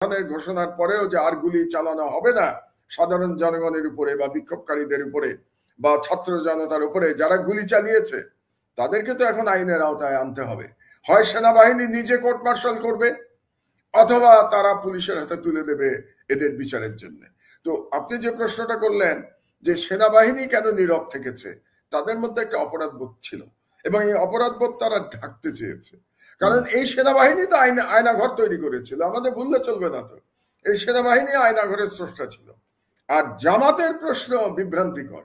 ঘোষণার পরেও যে আর গুলি চালানো হবে না সাধারণ জনগণের উপরে বা বিক্ষোভকারীদের উপরে বা ছাত্র জনতার উপরে যারা গুলি চালিয়েছে তাদেরকে তো এখন আইনের আওতায় আনতে হবে। হয় সেনাবাহিনী নিজে কোর্ট মার্শাল করবে অথবা তারা পুলিশের হাতে তুলে দেবে এদের বিচারের জন্য। তো আপনি যে প্রশ্নটা করলেন যে সেনাবাহিনী কেন নীরব থেকেছে, তাদের মধ্যে একটা অপরাধবোধ ছিল এবং এই অপরাধবোধ তারা ঢাকতে চেয়েছে। কারণ এই সেনাবাহিনী তো আয়নাঘর তৈরি করেছিল, আমাদের ভুললে চলবে না। তো এই সেনাবাহিনী আয়নাঘরের স্রষ্টা ছিল। আর জামাতের প্রশ্ন বিভ্রান্তিকর,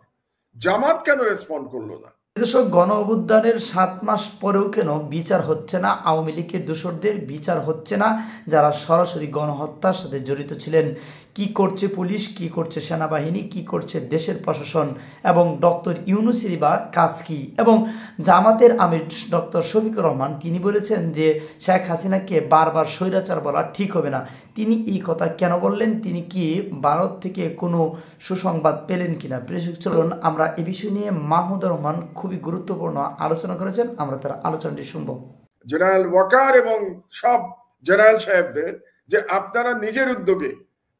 জামাত কেন রেসপন্ড করলো না? দর্শক, গণ অভ্যুত্থানের 7 মাস পরেও কেন বিচার হচ্ছে না? আওয়ামী লীগের দোষরদের বিচার হচ্ছে না, যারা সরাসরি গণহত্যার সাথে জড়িত ছিলেন? কি করছে পুলিশ, কি করছে সেনাবাহিনী, কি করছে দেশের প্রশাসন, এবং ডক্টর ইউনূসের বা কাজ কি? এবং জামাতের আমির ডক্টর শফিকুর রহমান তিনি বলেছেন যে শেখ হাসিনাকে বারবার স্বৈরাচার বলা ঠিক হবে না। তিনি এই কথা কেন বললেন? তিনি কি ভারত থেকে কোনো সুসংবাদ পেলেন কিনা? প্রিয় চলুন আমরা এ বিষয় নিয়ে মাহমুদুর রহমান খুবই গুরুত্বপূর্ণ আলোচনা করেছেন, আমরা তার আলোচনাটি শুনব। জেনারেল ওয়াকার এবং সব জেনারেল সাহেবদের যে আপনারা নিজের উদ্যোগে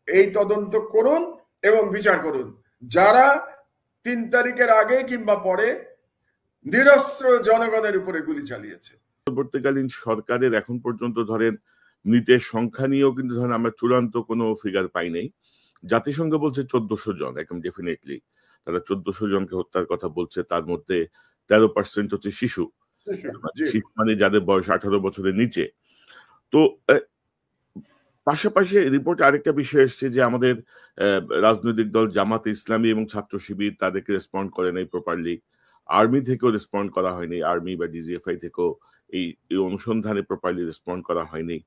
এই তদন্ত করুন এবং বিচার করুন যারা 3 তারিখের আগে কিংবা পরে নিরস্ত্র জনগণের উপরে গুলি চালিয়েছে। পরবর্তীকালীন সরকারের এখন পর্যন্ত ধরেন মৃতের সংখ্যা নিয়েও কিন্তু ধরেন আমরা চূড়ান্ত কোনো ফিগার পাই নাই। জাতিসংঘ বলছে 1400 জন, একদম ডেফিনেটলি তারা 1400 জনকে হত্যার কথা বলছে। তার মধ্যে 13% হচ্ছে শিশু, মানে যাদের বয়স 18 বছরের নিচে। তো পাশাপাশি রিপোর্টে আরেকটা বিষয় এসছে যে আমাদের রাজনৈতিক দল জামাতে ইসলামী এবং ছাত্র শিবির তাদেরকে রেসপন্ড করে নাই প্রপারলি। আর্মি থেকেও রেসপন্ড করা হয়নি, আর্মি বা ডিজিএফআই থেকেও এই অনুসন্ধানে প্রপারলি রেসপন্ড করা হয়নি।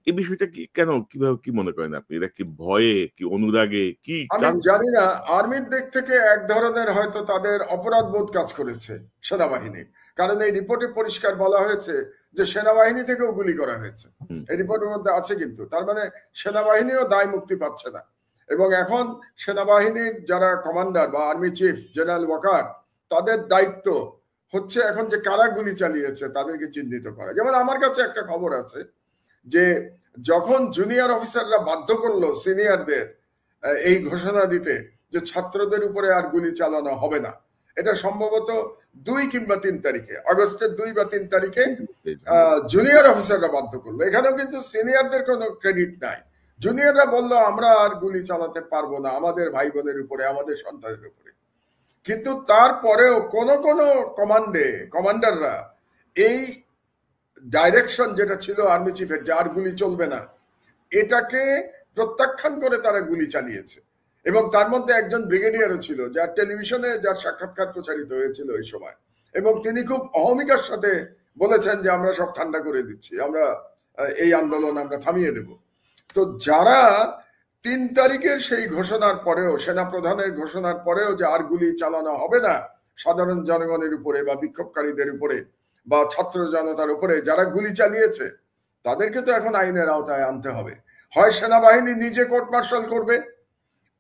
এই বিষয়টা কি কেন, কিভাবে, কি মনে করেন আপনি? এটা কি ভয়ে, কি অনুরাগে, কি? আমি জানি না। আর্মির দিক থেকে এক ধরনের হয়তো তাদের অপরাধ বোধ কাজ করেছে সেনাবাহিনী, কারণ এই রিপোর্টে পরিষ্কার বলা হয়েছে যে সেনাবাহিনী থেকেও গুলি করা হয়েছে, এই রিপোর্টের মধ্যে আছে। কিন্তু তার মানে সেনাবাহিনীও দায় মুক্তি পাচ্ছে না। এবং এখন সেনাবাহিনীর যারা কমান্ডার বা আর্মি চিফ জেনারেল ওয়াকার, তাদের দায়িত্ব হচ্ছে এখন যে কারা গুলি চালিয়েছে তাদেরকে চিহ্নিত করা। যেমন আমার কাছে একটা খবর আছে যে যখন জুনিয়র অফিসাররা বাধ্য করলো সিনিয়রদের এই ঘোষণা দিতে যে ছাত্রদের উপরে আর গুলি চালানো হবে না, এটা সম্ভবত 2 কিংবা 3 তারিখে, আগস্টের 2 বা 3 তারিখে জুনিয়র অফিসাররা বাধ্য করলো। এখানেও কিন্তু সিনিয়রদের কোনো ক্রেডিট নাই। জুনিয়ররা বললো আমরা আর গুলি চালাতে পারবো না আমাদের ভাই বোনের উপরে, আমাদের সন্তানের উপরে। কিন্তু তারপরেও কোন কোন কমান্ডাররা এই ডাইরেকশন যেটা ছিল আর্মি চিফের, যার গুলি চলবে না, এটাকে প্রত্যাখ্যান করে তারা গুলি চালিয়েছে। এবং তার মধ্যে একজন ব্রিগেডিয়ারও ছিল যার টেলিভিশনে যার সাক্ষাৎকার প্রচারিত হয়েছিল ওই সময়, এবং তিনি খুব অহমিকার সাথে বলেছেন যে আমরা সব ঠান্ডা করে দিচ্ছি, আমরা এই আন্দোলন আমরা থামিয়ে দেব। তো যারা 3 তারিখের সেই ঘোষণার পরেও, সেনাপ্রধানের ঘোষণার পরেও যে আর গুলি চালানো হবে না সাধারণ জনগণের উপরে বা বিক্ষোভকারীদের উপরে বা ছাত্র জনতার উপরে যারা গুলি চালিয়েছে, তাদেরকে তো এখন আইনের আওতায় আনতে হবে। হয় সেনাবাহিনী নিজে কোর্ট মার্শাল করবে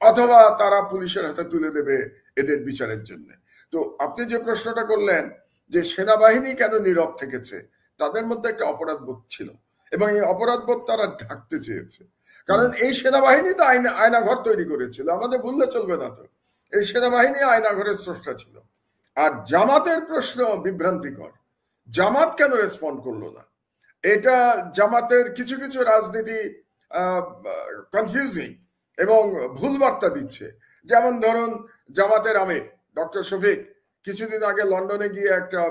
অথবা তারা পুলিশের হাতে তুলে দেবে এদের বিচারের জন্য। তো আপনি যে প্রশ্নটা করলেন যে সেনাবাহিনী কেন নীরব থেকেছে, তাদের মধ্যে একটা অপরাধবোধ ছিল এবং এই অপরাধবোধ তারা ঢাকতে চেয়েছে। কারণ এই সেনাবাহিনী তো আয়নাঘর তৈরি করেছিল, আমাদের ভুললে চলবে না। তো এই সেনাবাহিনী আয়নাঘরের স্রষ্টা ছিল। আর জামাতের প্রশ্ন বিভ্রান্তিকর, জামাত কেন রেসপন্ড করলো না? এটা জামাতের কিছু কিছু রাজনীতি কনফিউজিং এবং ভুল বার্তা দিচ্ছে। যেমন ধরুন জামাতের আমির ডক্টর শফিক কিছুদিন আগে লন্ডনে গিয়ে একটা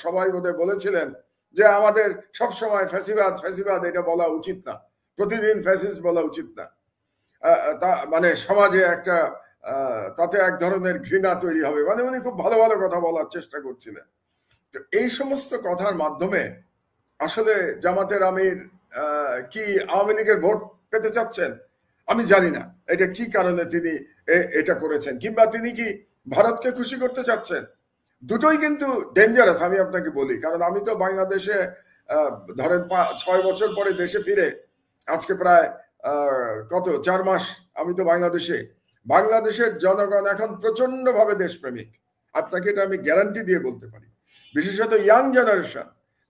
সবাই বোধহয় বলেছিলেন যে আমাদের সবসময় ফ্যাসিবাদ ফ্যাসিবাদ এটা বলা উচিত না, প্রতিদিন ফ্যাসিস্ট বলা উচিত না, তা মানে সমাজে একটা তাতে এক ধরনের ঘৃণা তৈরি হবে, মানে উনি খুব ভালো ভালো কথা বলার চেষ্টা করছিলেন। তো এই সমস্ত কথার মাধ্যমে আসলে জামাতের আমির কি আওয়ামী লীগের ভোট পেতে চাচ্ছেন আমি জানি না, এটা কি কারণে তিনি এটা করেছেন, কিংবা তিনি কি ভারতকে খুশি করতে চাচ্ছেন। দুটোই কিন্তু ডেঞ্জারাস, আমি আপনাকে বলি। কারণ আমি তো বাংলাদেশে ধরেন 6 বছর পরে দেশে ফিরে আজকে প্রায় কত 4 মাস আমি তো বাংলাদেশের জনগণ এখন প্রচন্ড ভাবে দেশপ্রেমিক, আপনাকে এটা আমি গ্যারান্টি দিয়ে বলতে পারি। বিশেষত ইয়াং জেনারেশন,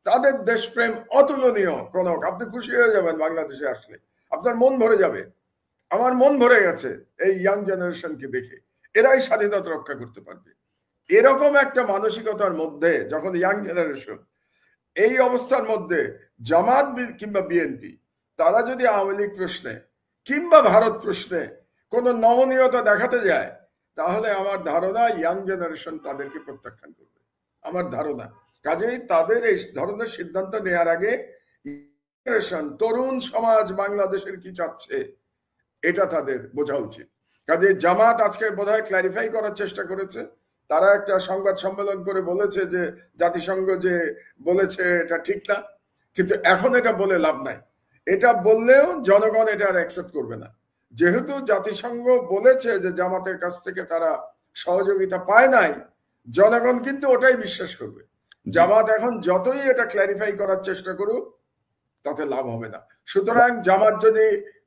তাদের দেশপ্রেম অতুলনীয়। কনক, আপনি খুশি হয়ে যাবেন বাংলাদেশে আসলে। আপনার মন ভরে যাবে। আমার মন ভরে গেছে এই ইয়াং জেনারেশনকে দেখে। এরাই স্বাধীনতা রক্ষা করতে পারবে। এরকম একটা মানসিকতার মধ্যে যখন ইয়াং জেনারেশন, এই অবস্থার মধ্যে জামাত কিংবা বিএনপি তারা যদি আওয়ামী লীগ প্রশ্নে কিংবা ভারত প্রশ্নে কোনো নমনীয়তা দেখাতে যায়, তাহলে আমার ধারণা ইয়াং জেনারেশন তাদেরকে প্রত্যাখ্যান করবে, আমার ধারণা। কাজেই তাদের এই ধরনের সিদ্ধান্ত নেওয়ার আগে তরুণ সমাজ বাংলাদেশের কি চাচ্ছে এটা তাদের বোঝা উচিত। কাজে জামাত আজকে বোধহয় ক্ল্যারিফাই করার চেষ্টা করেছে। তারা একটা সংবাদ সম্মেলন করে বলেছে যে জাতিসংঘ যে বলেছে এটা ঠিক না, কিন্তু এখন এটা বলে লাভ নাই। এটা বললেও জনগণ এটা আর অ্যাকসেপ্ট করবে না। যেহেতু জাতিসংঘ বলেছে যে জামাতের কাছ থেকে তারা সহযোগিতা পায় নাই, জনগণ কিন্তু ওটাই বিশ্বাস করবে। জামাত এখন যতই এটা ক্ল্যারিফাই করার চেষ্টা করুক তাতে লাভ হবে না। সুতরাং জামাত যদি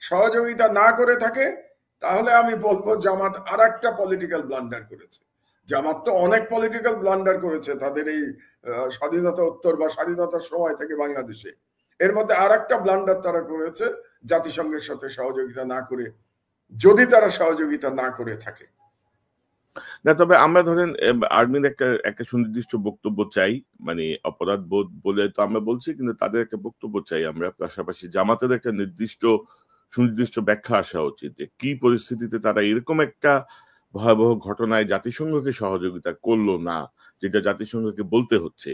সহযোগিতা না করে থাকে, তাহলে আমি বলবো জামাত আর একটা পলিটিক্যাল ব্লান্ডার করেছে। জামাত তো অনেক পলিটিক্যাল ব্লান্ডার করেছে তাদের এই স্বাধীনতা উত্তর বা স্বাধীনতার সময় থেকে বাংলাদেশে। এর মধ্যে আর একটা ব্লান্ডার তারা করেছে জাতিসংঘের সাথে সহযোগিতা না করে, যদি তারা সহযোগিতা না করে থাকে। না, তবে আমরা ধরেন আর্মির একটা সুনির্দিষ্ট বক্তব্য চাই, মানে অপরাধ বোধ বলে তো আমরা বলছি, কিন্তু তাদের একটা বক্তব্য চাই আমরা। পাশাপাশি জামাতের একটা সুনির্দিষ্ট ব্যাখ্যা আসা উচিত যে কি পরিস্থিতিতে তারা এরকম একটা ভয়াবহ ঘটনায় জাতিসংঘকে সহযোগিতা করলো না, যেটা জাতিসংঘকে বলতে হচ্ছে।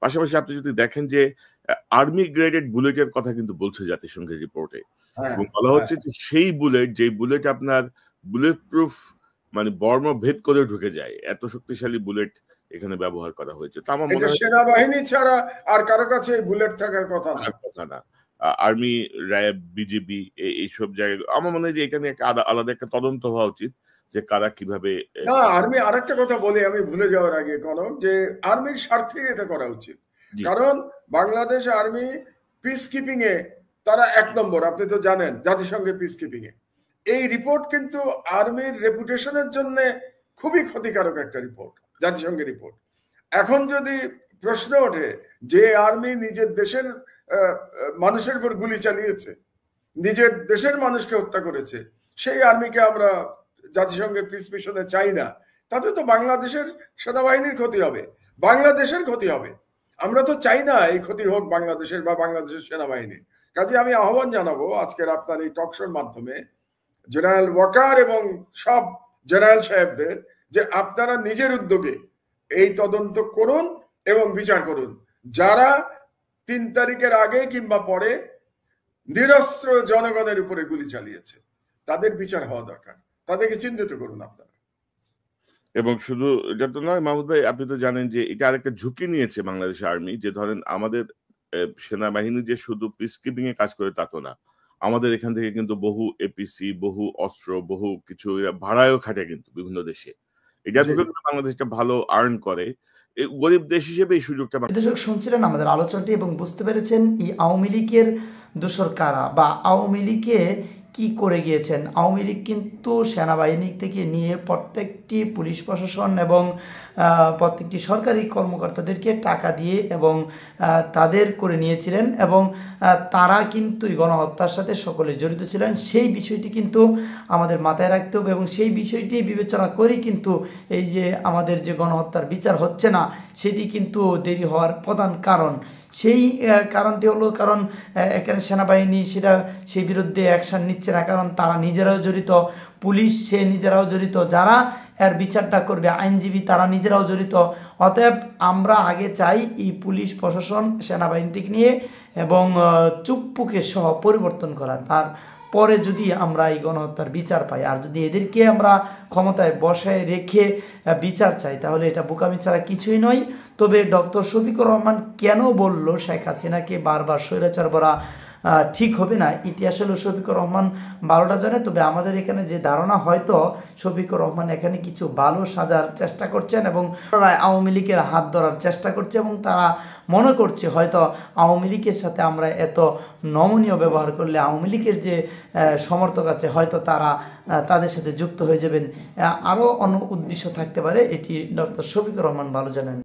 পাশাপাশি আপনি যদি দেখেন যে আর্মি গ্রেডেড বুলেটের কথা কিন্তু বলছে জাতিসংঘের রিপোর্টে, এবং বলা হচ্ছে যে সেই বুলেট, যে বুলেট আপনার বুলেট প্রুফ, মানে বর্ম ভেদ করে ঢুকে যায়, এত শক্তিশালী বুলেট এখানে ব্যবহার করা হয়েছে। তা আমার মনে হয় সেনাবাহিনী ছাড়া আর কারো কাছে বুলেট থাকার কথা না। আর্মি, র্যাব, বিজিবি এইসব জায়গায় আমার মনে হয় যে এখানে একটা আলাদা একটা তদন্ত হওয়া উচিত যে কারা কিভাবে। না, আর্মি আরেকটা কথা বলি আমি ভুলে যাওয়ার আগে, কনক, যে আর্মির স্বার্থে এটা করা উচিত। কারণ বাংলাদেশ আর্মি পিস কিপিং এ তারা 1 নম্বর, আপনি তো জানেন, জাতিসংঘের পিস কিপিং এ। এই রিপোর্ট কিন্তু আর্মির রেপুটেশনের জন্য খুবই ক্ষতিকারক একটা রিপোর্ট, জাতিসংঘের রিপোর্ট। এখন যদি প্রশ্ন ওঠে যে আর্মি নিজের দেশের মানুষের উপর গুলি চালিয়েছে, নিজের দেশের মানুষকে হত্যা করেছে, সেই আর্মিকে আমরা জাতিসংঘের পিস মিশনে চাই না, তাতে তো বাংলাদেশের সেনাবাহিনীর ক্ষতি হবে, বাংলাদেশের ক্ষতি হবে। আমরা তো চাই না এই ক্ষতি হোক বাংলাদেশের বা বাংলাদেশের সেনাবাহিনীর। কাজে আমি আহ্বান জানাবো আজকের আপনার এই টকশোর মাধ্যমে জেনারেল ওয়াকার এবং সব জেনারেল সাহেবদের যে আপনারা নিজের উদ্যোগে এই তদন্ত করুন এবং বিচার করুন। যারা 3 তারিখের আগে কিংবা পরে নিরস্ত্র জনগণের উপরে গুলি চালিয়েছে, তাদের বিচার হওয়া দরকার। তাদেরকে চিহ্নিত করুন আপনারা। এবং শুধু এটা তো নয় মাহমুদ ভাই, আপনি তো জানেন যে এটা আরেকটা ঝুঁকি নিয়েছে বাংলাদেশ আর্মি, যে ধরেন আমাদের সেনাবাহিনী যে শুধু পিস কিপিং এ কাজ করে তা তো না, আমাদের এখান থেকে কিন্তু বহু এপিসি, বহু অস্ত্র, বহু কিছু ভাড়ায়ও খাটে কিন্তু বিভিন্ন দেশে। এটা থেকে বাংলাদেশটা ভালো আর্ন করে। গরিব দেশ হিসেবে এই সুযোগটা। দর্শক, শুনছিলেন আমাদের আলোচনাটি এবং বুঝতে পেরেছেন এই আওয়ামী লীগের দোসর কারা বা আওয়ামী লীগে কি করে গিয়েছেন। আওয়ামী লীগ কিন্তু সেনাবাহিনী থেকে নিয়ে প্রত্যেকটি পুলিশ প্রশাসন এবং প্রত্যেকটি সরকারি কর্মকর্তাদেরকে টাকা দিয়ে এবং তাদের করে নিয়েছিলেন, এবং তারা কিন্তু গণহত্যার সাথে সকলে জড়িত ছিলেন। সেই বিষয়টি কিন্তু আমাদের মাথায় রাখতে হবে এবং সেই বিষয়টি বিবেচনা করেই কিন্তু এই যে আমাদের যে গণহত্যার বিচার হচ্ছে না, সেটি কিন্তু দেরি হওয়ার প্রধান কারণ। সেই কারণটি হলো কারণ এখানে সেনাবাহিনী সেই বিরুদ্ধে অ্যাকশন নিচ্ছে না, কারণ তারা নিজেরাও জড়িত, পুলিশ সে নিজেরাও জড়িত, যারা এর বিচারটা করবে আইনজীবী তারা নিজেরাও জড়িত। অতএব আমরা আগে চাই এই পুলিশ প্রশাসন সেনাবাহিনী থেকে নিয়ে এবং চুপ্পুকে সহ পরিবর্তন করা, তারপরে যদি আমরা এই গণহত্যার বিচার পাই। আর যদি এদেরকে আমরা ক্ষমতায় বসায় রেখে বিচার চাই, তাহলে এটা বোকামি ছাড়া কিছুই নয়। তবে ডক্টর শফিকুর রহমান কেন বলল শেখ হাসিনাকে বারবার স্বৈরাচার বলা ঠিক হবে না, এটি আসলে শফিকুর রহমান ভালোটা জানে। তবে আমাদের এখানে যে ধারণা, হয়তো শফিকুর রহমান এখানে কিছু ভালো সাজার চেষ্টা করছেন এবং আওয়ামী লীগের হাত ধরার চেষ্টা করছে, এবং তারা মনে করছে হয়তো আওয়ামী লীগের সাথে আমরা এত নমনীয় ব্যবহার করলে আওয়ামী লীগের যে সমর্থক আছে হয়তো তারা তাদের সাথে যুক্ত হয়ে যাবেন। আরও অন্য উদ্দেশ্য থাকতে পারে, এটি ডক্টর শফিকুর রহমান ভালো জানেন।